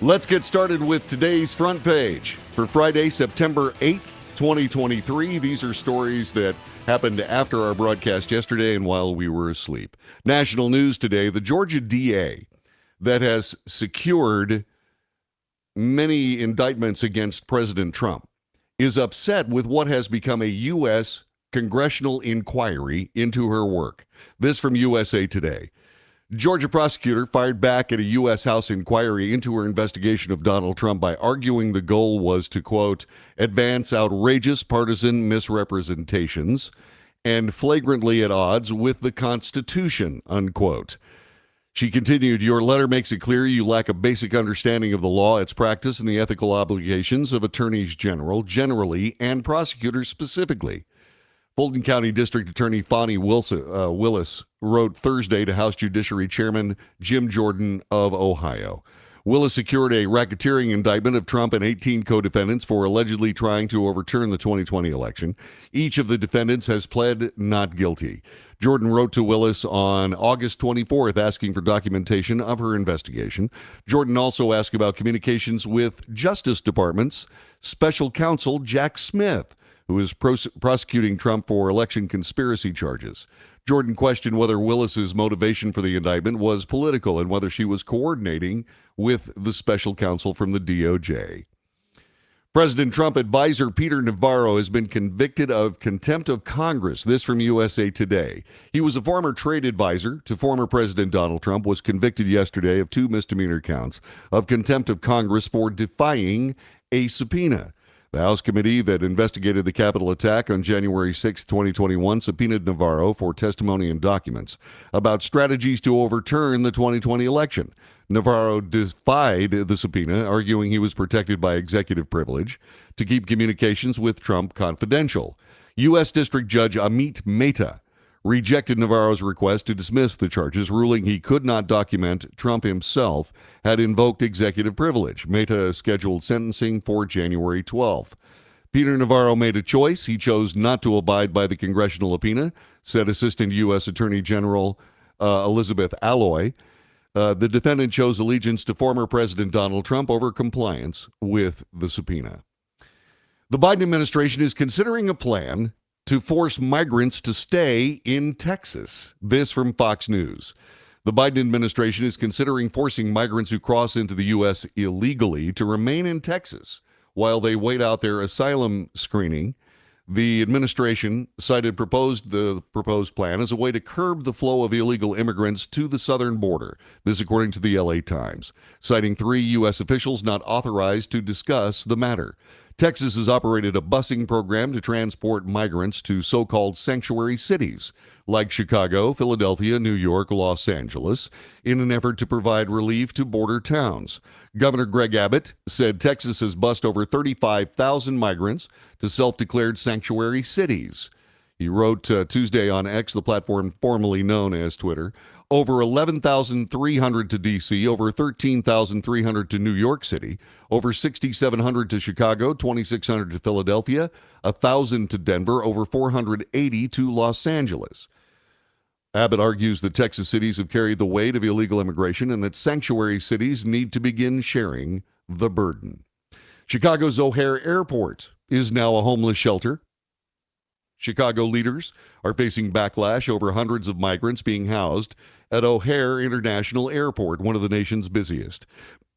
Let's get started with today's front page. For Friday, September 8th, 2023, these are stories that happened after our broadcast yesterday and while we were asleep. National news today, the Georgia DA that has secured many indictments against President Trump is upset with what has become a U.S. congressional inquiry into her work. This from USA Today. Georgia prosecutor fired back at a U.S. House inquiry into her investigation of Donald Trump by arguing the goal was to, quote, advance outrageous partisan misrepresentations and flagrantly at odds with the Constitution, unquote. She continued, your letter makes it clear you lack a basic understanding of the law, its practice, and the ethical obligations of attorneys general generally and prosecutors specifically. Fulton County District Attorney Fonnie Willis wrote Thursday to House Judiciary Chairman Jim Jordan of Ohio. Willis secured a racketeering indictment of Trump and 18 co-defendants for allegedly trying to overturn the 2020 election. Each of the defendants has pled not guilty. Jordan wrote to Willis on August 24th asking for documentation of her investigation. Jordan also asked about communications with Justice Department's special counsel Jack Smith, who is prosecuting Trump for election conspiracy charges. Jordan questioned whether Willis's motivation for the indictment was political and whether she was coordinating with the special counsel from the DOJ. President Trump advisor Peter Navarro has been convicted of contempt of Congress. This from USA Today. He was a former trade advisor to former President Donald Trump, was convicted yesterday of 2 misdemeanor counts of contempt of Congress for defying a subpoena. The House committee that investigated the Capitol attack on January 6, 2021, subpoenaed Navarro for testimony and documents about strategies to overturn the 2020 election. Navarro defied the subpoena, arguing he was protected by executive privilege to keep communications with Trump confidential. U.S. District Judge Amit Mehta rejected Navarro's request to dismiss the charges, ruling he could not document Trump himself had invoked executive privilege. Mehta scheduled sentencing for January 12th. Peter Navarro made a choice. He chose not to abide by the congressional subpoena, said Assistant U.S. Attorney General Elizabeth Alloy. The defendant chose allegiance to former President Donald Trump over compliance with the subpoena. The Biden administration is considering a plan to force migrants to stay in Texas. This from Fox News. The Biden administration is considering forcing migrants who cross into the U.S. illegally to remain in Texas while they wait out their asylum screening. The administration cited the proposed plan as a way to curb the flow of illegal immigrants to the southern border. This according to the LA Times, citing 3 U.S. officials not authorized to discuss the matter. Texas has operated a busing program to transport migrants to so-called sanctuary cities like Chicago, Philadelphia, New York, Los Angeles, in an effort to provide relief to border towns. Governor Greg Abbott said Texas has bused over 35,000 migrants to self-declared sanctuary cities. He wrote Tuesday on X, the platform formerly known as Twitter, over 11,300 to D.C., over 13,300 to New York City, over 6,700 to Chicago, 2,600 to Philadelphia, 1,000 to Denver, over 480 to Los Angeles. Abbott argues that Texas cities have carried the weight of illegal immigration and that sanctuary cities need to begin sharing the burden. Chicago's O'Hare Airport is now a homeless shelter. Chicago leaders are facing backlash over hundreds of migrants being housed at O'Hare International Airport, one of the nation's busiest.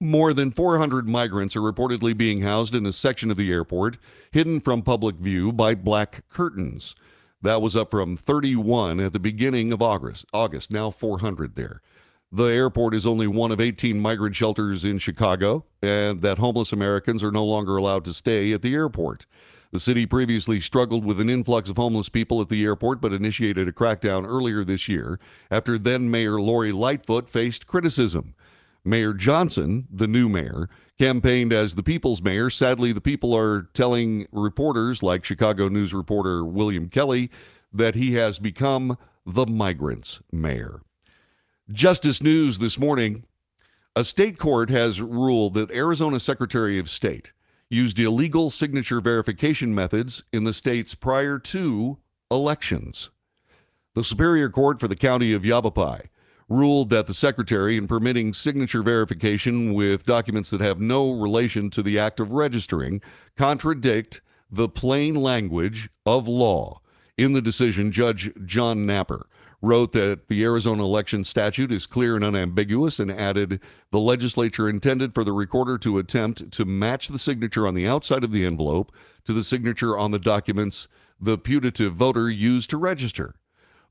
More than 400 migrants are reportedly being housed in a section of the airport hidden from public view by black curtains. That was up from 31 at the beginning of August, now 400 there. The airport is only one of 18 migrant shelters in Chicago, and that homeless Americans are no longer allowed to stay at the airport. The city previously struggled with an influx of homeless people at the airport, but initiated a crackdown earlier this year after then-Mayor Lori Lightfoot faced criticism. Mayor Johnson, the new mayor, campaigned as the people's mayor. Sadly, the people are telling reporters like Chicago News reporter William Kelly that he has become the migrants' mayor. Justice News this morning. A state court has ruled that Arizona Secretary of State used illegal signature verification methods in the states prior to elections. The Superior Court for the County of Yavapai ruled that the secretary, in permitting signature verification with documents that have no relation to the act of registering, contradict the plain language of law. In the decision, Judge John Napper wrote that the Arizona election statute is clear and unambiguous, and added the legislature intended for the recorder to attempt to match the signature on the outside of the envelope to the signature on the documents the putative voter used to register.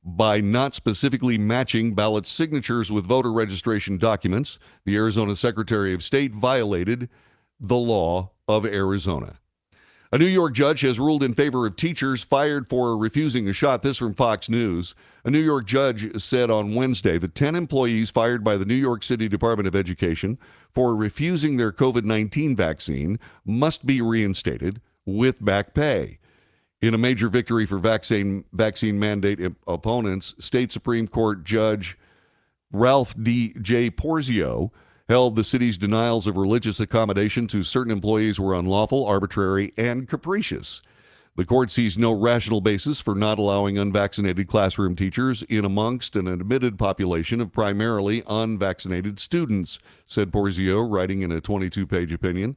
By not specifically matching ballot signatures with voter registration documents, the Arizona Secretary of State violated the law of Arizona. A New York judge has ruled in favor of teachers fired for refusing a shot. This from Fox News. A New York judge said on Wednesday that 10 employees fired by the New York City Department of Education for refusing their COVID-19 vaccine must be reinstated with back pay. In a major victory for vaccine mandate opponents, State Supreme Court Judge Ralph D.J. Porzio held the city's denials of religious accommodation to certain employees were unlawful, arbitrary, and capricious. The court sees no rational basis for not allowing unvaccinated classroom teachers in amongst an admitted population of primarily unvaccinated students, said Porzio, writing in a 22-page opinion.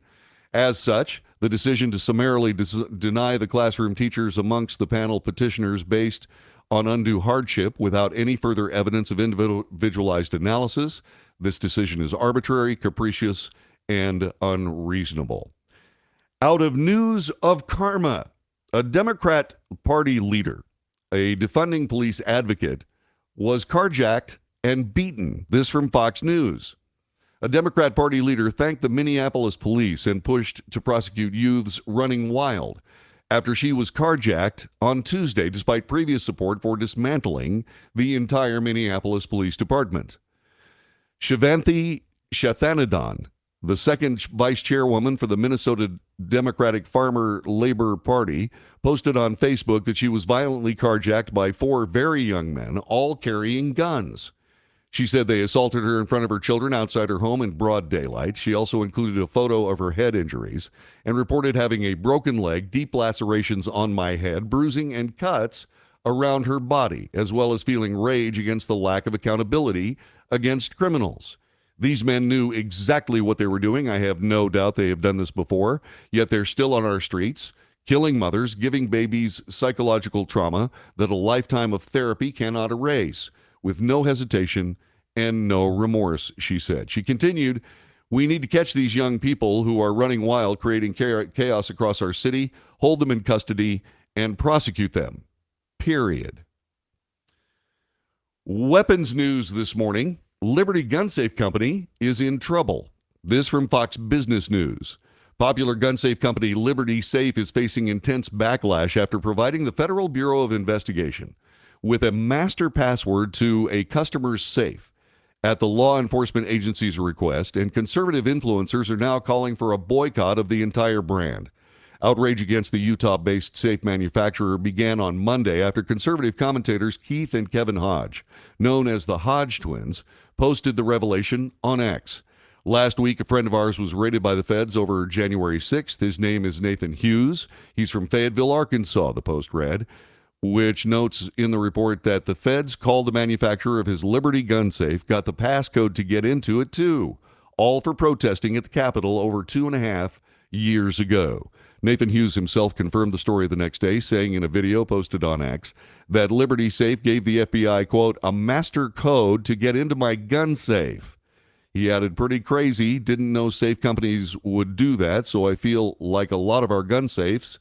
As such, the decision to summarily deny the classroom teachers amongst the panel petitioners based on undue hardship without any further evidence of individualized analysis. This decision is arbitrary, capricious, and unreasonable. Out of news of karma, a Democrat Party leader, a defunding police advocate, was carjacked and beaten. This from Fox News. A Democrat Party leader thanked the Minneapolis police and pushed to prosecute youths running wild after she was carjacked on Tuesday, despite previous support for dismantling the entire Minneapolis Police Department. Shivanthi Shathanadhan, the second vice chairwoman for the Minnesota Democratic Farmer Labor Party, posted on Facebook that she was violently carjacked by 4 very young men, all carrying guns. She said they assaulted her in front of her children outside her home in broad daylight. She also included a photo of her head injuries and reported having a broken leg, deep lacerations on my head, bruising and cuts around her body, as well as feeling rage against the lack of accountability against criminals. These men knew exactly what they were doing. I have no doubt they have done this before, yet they're still on our streets, killing mothers, giving babies psychological trauma that a lifetime of therapy cannot erase, with no hesitation and no remorse, she said. She continued, we need to catch these young people who are running wild, creating chaos across our city, hold them in custody, and prosecute them. Period. Weapons news this morning. Liberty Gun Safe Company is in trouble. This from Fox Business News. Popular gun safe company Liberty Safe is facing intense backlash after providing the Federal Bureau of Investigation with a master password to a customer's safe at the law enforcement agency's request, and conservative influencers are now calling for a boycott of the entire brand. Outrage against the Utah-based safe manufacturer began on Monday after conservative commentators Keith and Kevin Hodge, known as the Hodge twins, posted the revelation on X. Last week, a friend of ours was raided by the feds over January 6th. His name is Nathan Hughes. He's from Fayetteville, Arkansas, the Post read, which notes in the report that the feds called the manufacturer of his Liberty gun safe, got the passcode to get into it too, all for protesting at the Capitol over 2.5 years ago. Nathan Hughes himself confirmed the story the next day, saying in a video posted on X that Liberty Safe gave the FBI, quote, a master code to get into my gun safe. He added, pretty crazy, didn't know safe companies would do that, so I feel like a lot of our gun safes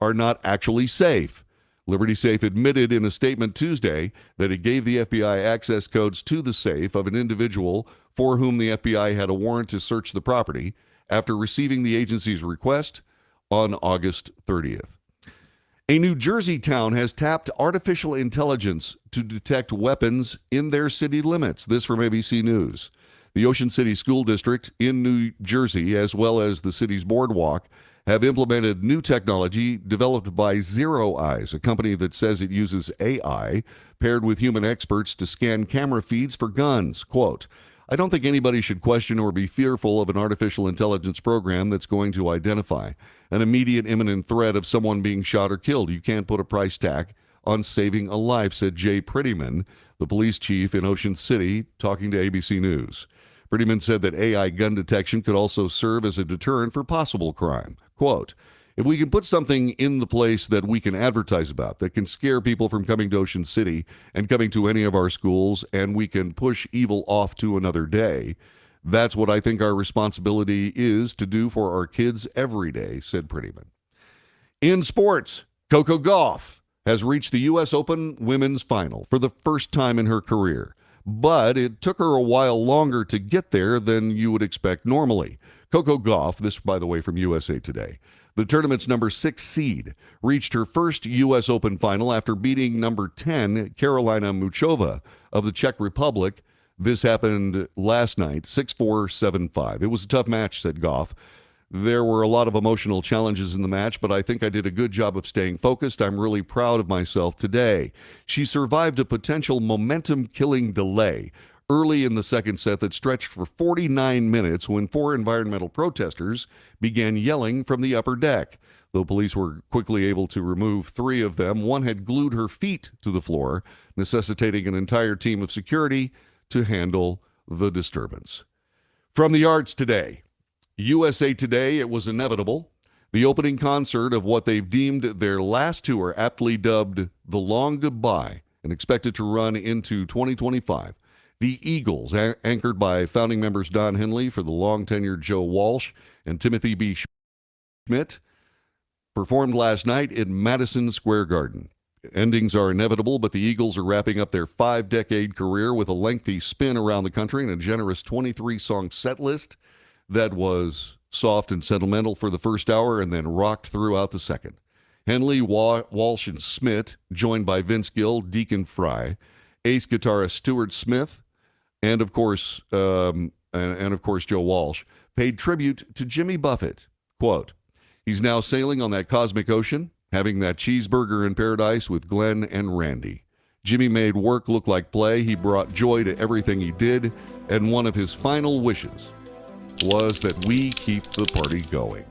are not actually safe. Liberty Safe admitted in a statement Tuesday that it gave the FBI access codes to the safe of an individual for whom the FBI had a warrant to search the property after receiving the agency's request on August 30th. A New Jersey town has tapped artificial intelligence to detect weapons in their city limits. This from ABC News. The Ocean City School District in New Jersey, as well as the city's boardwalk, have implemented new technology developed by Zero Eyes, a company that says it uses AI paired with human experts to scan camera feeds for guns. Quote, I don't think anybody should question or be fearful of an artificial intelligence program that's going to identify an immediate imminent threat of someone being shot or killed. You can't put a price tag on saving a life, said Jay Prettyman, the police chief in Ocean City, talking to ABC News. Prettyman said that AI gun detection could also serve as a deterrent for possible crime. Quote, if we can put something in the place that we can advertise about, that can scare people from coming to Ocean City and coming to any of our schools, and we can push evil off to another day, that's what I think our responsibility is to do for our kids every day, said Prettyman. In sports, Coco Gauff has reached the U.S. Open women's final for the first time in her career. But it took her a while longer to get there than you would expect normally. Coco Gauff, this, by the way, from USA Today, the tournament's number 6 seed, reached her first U.S. Open final after beating number 10, Karolina Muchova of the Czech Republic. This happened last night, 6-4, 7-5. It was a tough match, said Gauff. There were a lot of emotional challenges in the match, but I think I did a good job of staying focused. I'm really proud of myself today. She survived a potential momentum-killing delay early in the second set that stretched for 49 minutes when 4 environmental protesters began yelling from the upper deck. Though police were quickly able to remove 3 of them, one had glued her feet to the floor, necessitating an entire team of security to handle the disturbance. From the arts today, USA Today, it was inevitable. The opening concert of what they've deemed their last tour, aptly dubbed The Long Goodbye, and expected to run into 2025. The Eagles, anchored by founding members Don Henley for the long-tenured Joe Walsh and Timothy B. Schmidt, performed last night in Madison Square Garden. Endings are inevitable, but the Eagles are wrapping up their 5-decade career with a lengthy spin around the country and a generous 23-song set list that was soft and sentimental for the first hour and then rocked throughout the second. Henley, Walsh, and Schmidt, joined by Vince Gill, Deacon Fry, ace guitarist Stuart Smith, and of course Joe Walsh, paid tribute to Jimmy Buffett. Quote, he's now sailing on that cosmic ocean, having that cheeseburger in paradise with Glenn and Randy. Jimmy made work look like play. He brought joy to everything he did, and one of his final wishes was that we keep the party going.